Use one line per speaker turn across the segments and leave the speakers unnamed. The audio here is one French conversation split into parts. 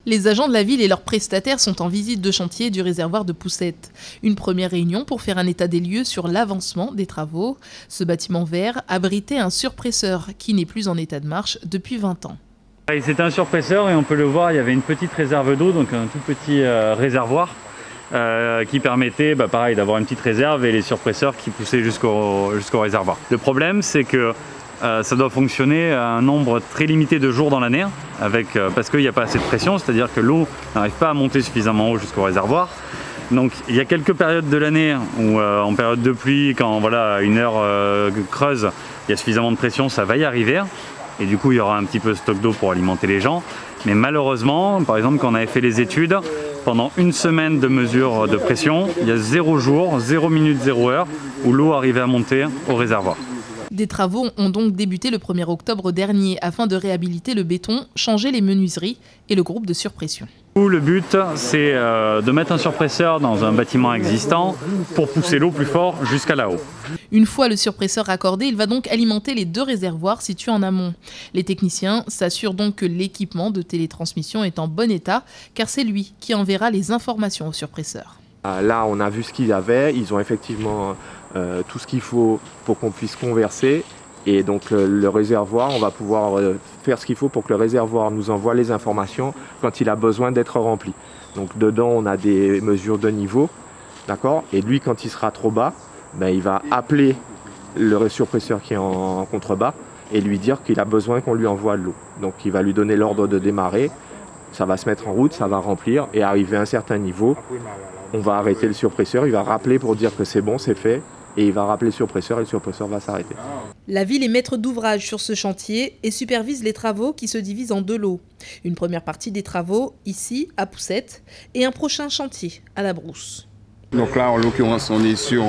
Les agents de la ville et leurs prestataires sont en visite de chantier du réservoir de Poussette. Une première réunion pour faire un état des lieux sur l'avancement des travaux. Ce bâtiment vert abritait un surpresseur qui n'est plus en état de marche depuis 20 ans.
C'est un surpresseur et on peut le voir, il y avait une petite réserve d'eau, donc un tout petit réservoir qui permettait pareil, d'avoir une petite réserve et les surpresseurs qui poussaient jusqu'au réservoir. Le problème, c'est que ça doit fonctionner à un nombre très limité de jours dans l'année parce qu'il n'y a pas assez de pression, c'est-à-dire que l'eau n'arrive pas à monter suffisamment haut jusqu'au réservoir. Donc il y a quelques périodes de l'année où en période de pluie, quand voilà, une heure creuse, il y a suffisamment de pression, ça va y arriver. Et du coup il y aura un petit peu de stock d'eau pour alimenter les gens. Mais malheureusement, par exemple quand on avait fait les études, pendant une semaine de mesure de pression, il y a 0 jour, 0 minute, 0 heure où l'eau arrivait à monter au réservoir.
Des travaux ont donc débuté le 1er octobre dernier afin de réhabiliter le béton, changer les menuiseries et le groupe de surpression.
Le but, c'est de mettre un surpresseur dans un bâtiment existant pour pousser l'eau plus fort jusqu'à là-haut.
Une fois le surpresseur raccordé, il va donc alimenter les 2 réservoirs situés en amont. Les techniciens s'assurent donc que l'équipement de télétransmission est en bon état, car c'est lui qui enverra les informations au surpresseur.
Là, on a vu ce qu'il y avait. Ils ont effectivement tout ce qu'il faut pour qu'on puisse converser. Et donc le réservoir, on va pouvoir faire ce qu'il faut pour que le réservoir nous envoie les informations quand il a besoin d'être rempli. Donc dedans, on a des mesures de niveau, d'accord ? Et lui, quand il sera trop bas, il va appeler le surpresseur qui est en contrebas et lui dire qu'il a besoin qu'on lui envoie de l'eau. Donc il va lui donner l'ordre de démarrer, ça va se mettre en route, ça va remplir et arriver à un certain niveau, on va arrêter le surpresseur, il va rappeler pour dire que c'est bon, c'est fait. Et il va rappeler le surpresseur et le surpresseur va s'arrêter.
La ville est maître d'ouvrage sur ce chantier et supervise les travaux qui se divisent en 2 lots. Une première partie des travaux, ici, à Poussette, et un prochain chantier, à la Brousse.
Donc là, en l'occurrence, on est sur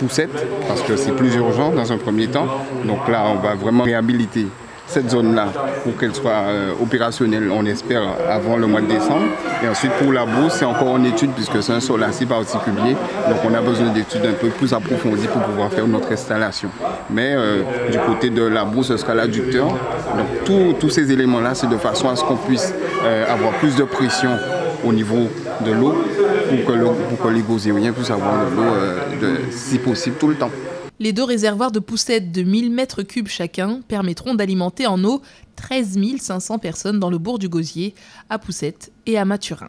Poussette, parce que c'est plus urgent dans un premier temps. Donc là, on va vraiment réhabiliter cette zone-là pour qu'elle soit opérationnelle, on espère, avant le mois de décembre. Et ensuite, pour la Brousse, c'est encore en étude puisque c'est un sol assez particulier. Donc on a besoin d'études un peu plus approfondies pour pouvoir faire notre installation. Mais du côté de la Brousse, ce sera l'adducteur. Donc tous ces éléments-là, c'est de façon à ce qu'on puisse avoir plus de pression au niveau de l'eau pour que les gozériens puissent avoir de l'eau, si possible, tout le temps.
Les 2 réservoirs de Poussette de 1000 m3 chacun permettront d'alimenter en eau 13 500 personnes dans le bourg du Gosier, à Poussette et à Mathurin.